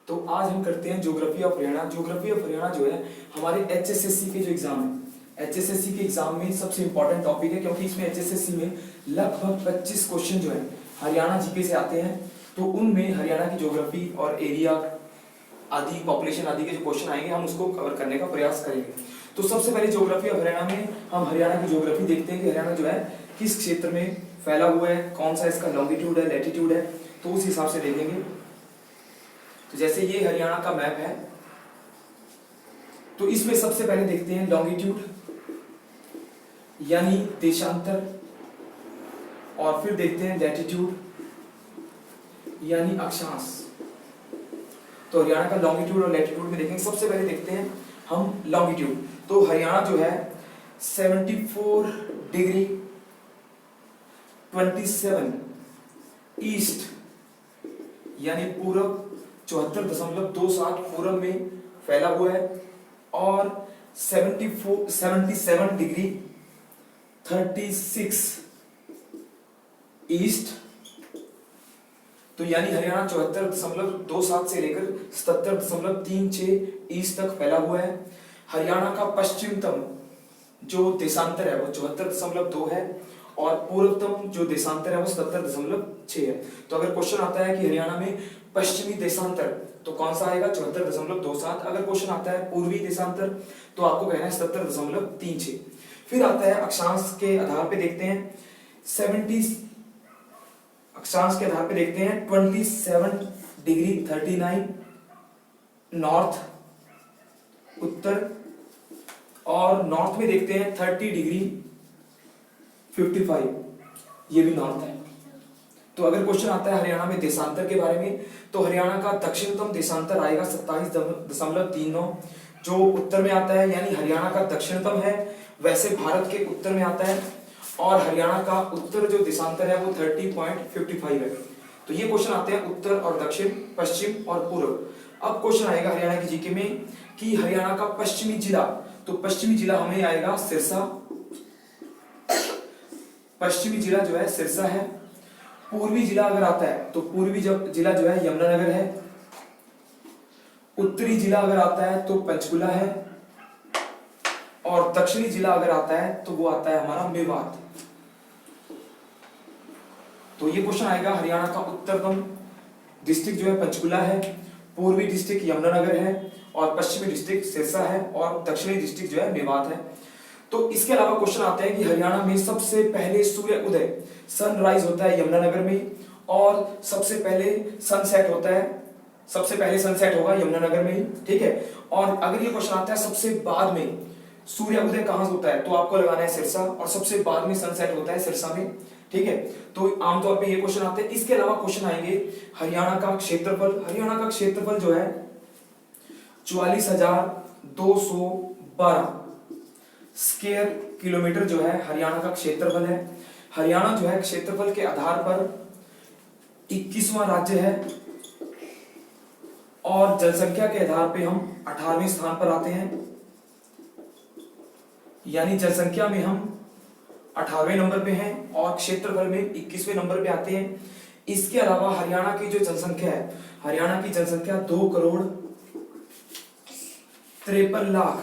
तो आज हम करते हैं geography of Haryana. Geography of Haryana जो है हमारे एचएसएससी के जो एग्जाम है, एचएसएससी के एग्जाम में सबसे इंपॉर्टेंट टॉपिक है, क्योंकि इसमें एचएसएससी में लगभग 25 क्वेश्चन जो है हरियाणा जीके से आते हैं। तो उनमें हरियाणा की ज्योग्राफी और एरिया आदि, पॉपुलेशन आदि के जो क्वेश्चन आएंगे हम उसको कवर करने का प्रयास करेंगे। तो सबसे पहले ज्योग्राफी ऑफ हरियाणा में हम हरियाणा की ज्योग्राफी देखते हैं कि हरियाणा जो है किस क्षेत्र में फैला हुआ है, कौन सा इसका लॉन्गिट्यूड है, लैटिट्यूड है, तो उस हिसाब से देखेंगे। तो जैसे ये हरियाणा का मैप है, तो इसमें सबसे पहले देखते हैं लॉन्गिट्यूड यानी देशांतर, और फिर देखते हैं लैटिट्यूड यानी अक्षांश। तो हरियाणा का लॉन्गिट्यूड और लैटिट्यूड में देखेंगे। सबसे पहले देखते हैं हम लॉन्गिट्यूड। तो हरियाणा जो है 74 डिग्री 27 ईस्ट यानी पूरब, 74.27 पूरब में फैला हुआ है, और 77 डिग्री 36 ईस्ट, तो यानी हरियाणा 74.27 से लेकर 77.36 ईस्ट तक फैला हुआ है। हरियाणा का पश्चिमतम जो देशांतर है वो 74.2 है, और पूर्वतम जो देशांतर है वो 77.6 है। तो अगर क्वेश्चन आता है कि हरियाणा में पश्चिमी देशांतर, तो कौन सा आएगा? 74.27। अगर क्वेश्चन आता है पूर्वी देशांतर, तो आपको कहना है 77.36। फिर आता है अक्षांश के आधार पे देखते हैं 27 डिग्री 39 नॉर्थ, उत्तर, और नॉर्थ में देखते हैं 30 डिग्री 55, ये भी नॉर्थ है। तो अगर क्वेश्चन आता है हरियाणा में देशांतर के बारे में, तो हरियाणा का दक्षिणतम देशांतर आएगा 27.39, जो उत्तर में आता है, यानी हरियाणा का दक्षिणतम है, वैसे भारत के उत्तर में आता है, और हरियाणा का उत्तर जो देशांतर है वो 30.55 है। तो ये क्वेश्चन आते हैं उत्तर और दक्षिण, पश्चिम और पूर्व। अब क्वेश्चन आएगा हरियाणा की जीके में कि हरियाणा का पश्चिमी जिला, तो पश्चिमी जिला हमें आएगा सिरसा, पश्चिमी जिला जो है सिरसा है। पूर्वी जिला अगर आता है तो पूर्वी जिला जो है यमुनानगर है। उत्तरी जिला अगर आता है तो पंचकुला है, और दक्षिणी जिला अगर आता है तो वो आता है हमारा मेवात। तो ये क्वेश्चन आएगा हरियाणा का उत्तरतम डिस्ट्रिक्ट जो है पंचकुला है, पूर्वी डिस्ट्रिक्ट यमुनानगर है, और पश्चिमी डिस्ट्रिक्ट सिरसा है, और दक्षिणी डिस्ट्रिक्ट जो है मेवात है। तो इसके अलावा क्वेश्चन आते हैं कि हरियाणा में सबसे पहले सूर्य उदय, सनराइज होता है यमुनानगर में, और सबसे पहले सनसेट होता है, सबसे पहले सनसेट होगा यमुनानगर में ही, ठीक है। और अगर ये क्वेश्चन आता है सबसे बाद में सूर्य उदय कहां होता है, तो आपको लगाना है सिरसा, और सबसे बाद में सनसेट होता है सिरसा में, ठीक है। तो आमतौर पे ये क्वेश्चन आते हैं। इसके अलावा क्वेश्चन आएंगे हरियाणा का क्षेत्रफल। हरियाणा का क्षेत्रफल जो है 44,212 स्क्वायर किलोमीटर जो है हरियाणा का क्षेत्रफल है। हरियाणा जो है क्षेत्रफल के आधार पर 21वां राज्य है, और जनसंख्या के आधार पे हम 18वें स्थान पर आते हैं, यानी जनसंख्या में हम 18वें नंबर पे हैं, और क्षेत्रफल में 21वें नंबर पे आते हैं। इसके अलावा हरियाणा की जो जनसंख्या है, हरियाणा की जनसंख्या 2,53,00,000,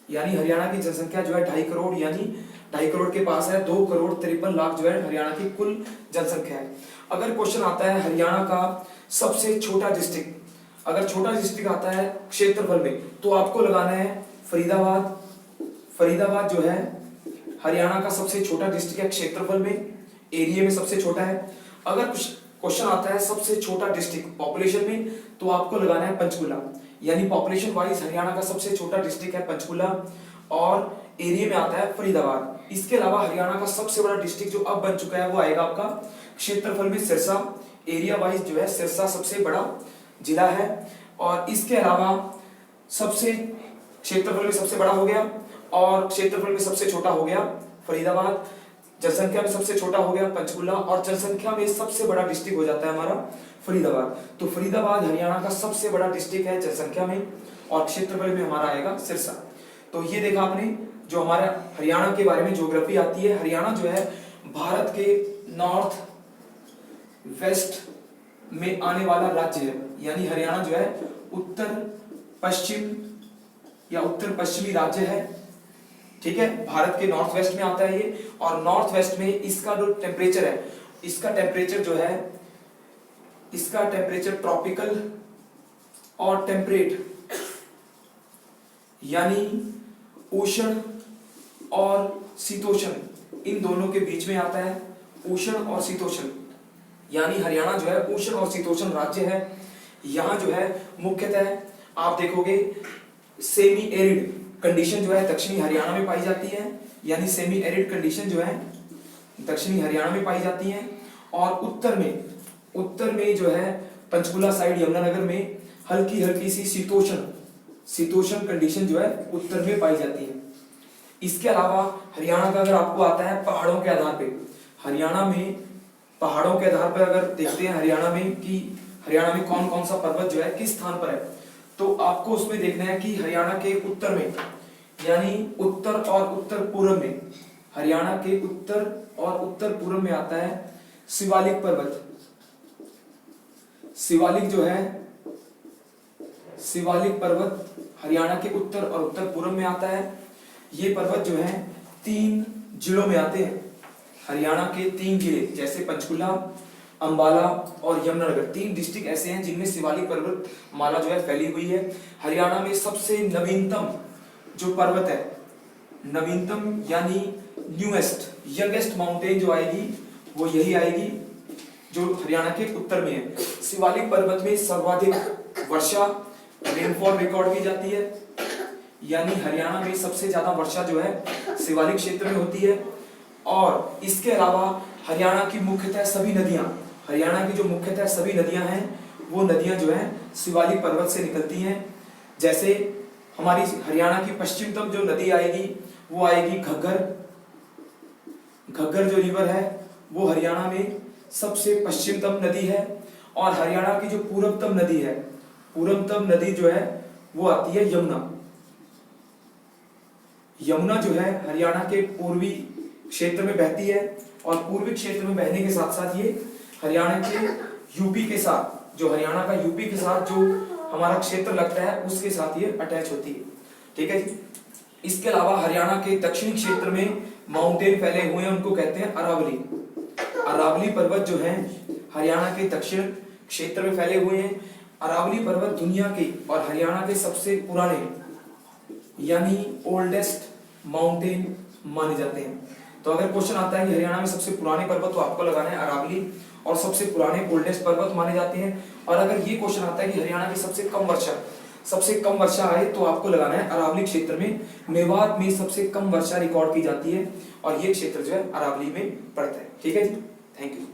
यानी हरियाणा की जनसंख्या जो है 2.5 करोड़, यानी 2.5 करोड़ के पास है। 2,53,00,000 जो है हरियाणा की कुल जनसंख्या है। अगर क्वेश्चन आता है हरियाणा का सबसे छोटा डिस्ट्रिक्ट, अगर छोटा डिस्ट्रिक्ट आता है क्षेत्रफल में, तो आपको लगाना है फरीदाबाद। फरीदाबाद जो है हरियाणा का सबसे छोटा डिस्ट्रिक्ट है क्षेत्रफल में, एरिया में सबसे छोटा है। अगर क्वेश्चन आता है सबसे छोटा डिस्ट्रिक्ट पॉपुलेशन में, तो आपको लगाना है पंचकुला, यानी पॉपुलेशन वाइज हरियाणा का सबसे छोटा डिस्ट्रिक्ट है पंचकुला, और एरिया में आता है फरीदाबाद। इसके अलावा हरियाणा का सबसे बड़ा डिस्ट्रिक्ट जो अब बन चुका है वो आएगा आपका क्षेत्रफल में सिरसा, एरिया वाइज जो है सिरसा सबसे बड़ा जिला है। और इसके अलावा सबसे क्षेत्रफल में सबसे बड़ा हो गया, और क्षेत्रफल में सबसे छोटा हो गया फरीदाबाद, जनसंख्या में सबसे छोटा हो गया पंचकुला, और जनसंख्या में सबसे बड़ा डिस्ट्रिक्ट हो जाता है हमारा फरीदाबाद। तो फरीदाबाद हरियाणा का सबसे बड़ा डिस्ट्रिक्ट है जनसंख्या में, और क्षेत्रफल में हमारा आएगा सिरसा। तो ये देखा आपने जो हमारा हरियाणा के बारे में ज्योग्राफी आती है। हरियाणा जो है भारत के नॉर्थ वेस्ट में आने वाला राज्य है, यानी हरियाणा जो है उत्तर पश्चिम या उत्तर पश्चिमी राज्य है। ठीक है, भारत के नॉर्थ वेस्ट में आता है ये, और नॉर्थ वेस्ट में इसका जो टेम्परेचर है, इसका टेम्परेचर जो है, इसका टेम्परेचर ट्रॉपिकल और टेम्परेट यानी उष्ण और शीतोष्ण, इन दोनों के बीच में आता है। उष्ण और शीतोष्ण यानी हरियाणा जो है उष्ण और शीतोष्ण राज्य है। यहाँ जो है मुख्यतः आप देखोगे सेमी एरिड कंडीशन जो है दक्षिणी हरियाणा में पाई जाती है, यानी सेमी एरिड कंडीशन जो है दक्षिणी हरियाणा में पाई जाती है। और उत्तर में जो है पंचकुला साइड यमुनानगर में हल्की हल्की सी शीतोष्ण कंडीशन जो है उत्तर में पाई जाती है। इसके अलावा हरियाणा का अगर आपको आता है पहाड़ों के आधार पे, हरियाणा में पहाड़ों के आधार पर अगर देखते हैं हरियाणा में कि हरियाणा में कौन कौन सा पर्वत जो है किस स्थान पर है, तो आपको उसमें देखना है कि हरियाणा के उत्तर में यानी उत्तर और उत्तर पूर्व में, हरियाणा के उत्तर और उत्तर पूर्व में आता है शिवालिक पर्वत। शिवालिक पर्वत हरियाणा के उत्तर और उत्तर पूर्व में आता है। ये पर्वत जो है 3 जिलों में आते हैं। हरियाणा के 3 जिले जैसे पंचकुला, अंबाला और यमुनानगर, 3 डिस्ट्रिक्ट ऐसे हैं जिनमें शिवालिक पर्वत माला जो है फैली हुई है। हरियाणा में सबसे नवीनतम जो पर्वत है, नवीनतम यानी न्यूएस्ट यंगेस्ट माउंटेन जो आएगी वो यही आएगी जो हरियाणा के उत्तर में है। शिवालिक पर्वत में सर्वाधिक वर्षा रेनफॉल रिकॉर्ड की जाती है, यानी हरियाणा में सबसे ज्यादा वर्षा जो है शिवालिक क्षेत्र में होती है। और इसके अलावा हरियाणा की मुख्यतः सभी नदियां, हरियाणा की जो मुख्यतः सभी नदियां हैं वो नदियां जो है शिवालिक पर्वत से निकलती हैं। जैसे हमारी हरियाणा की पश्चिमतम जो नदी आएगी वो आएगी घग्गर। घग्गर जो रिवर है वो हरियाणा में सबसे पश्चिमतम नदी है। और हरियाणा की जो पूर्वतम नदी है, पूर्वतम नदी जो है वो आती है यमुना। यमुना जो है हरियाणा के पूर्वी क्षेत्र में बहती है, और पूर्वी क्षेत्र में बहने के साथ साथ ये हरियाणा के यूपी के साथ, जो हरियाणा का यूपी के साथ जो हमारा क्षेत्र लगता है उसके साथ ये अटैच होती है। ठीक है जी। इसके अलावा हरियाणा के दक्षिणी क्षेत्र में माउंटेन फैले हुए हैं, उनको कहते हैं अरावली। अरावली पर्वत जो है हरियाणा के दक्षिण क्षेत्र में फैले हुए हैं। अरावली पर्वत दुनिया के और हरियाणा के सबसे पुराने यानी ओल्डेस्ट माउंटेन माने जाते हैं। तो अगर क्वेश्चन आता है कि हरियाणा में सबसे पुराने पर्वत, तो आपको लगाना है अरावली, और सबसे पुराने ओल्डेस्ट पर्वत माने जाते हैं। और अगर ये क्वेश्चन आता है कि हरियाणा की सबसे कम वर्षा आए, तो आपको लगाना है अरावली क्षेत्र में। मेवात में सबसे कम वर्षा रिकॉर्ड की जाती है, और ये क्षेत्र जो है अरावली में पड़ता है। ठीक है जी, थैंक यू।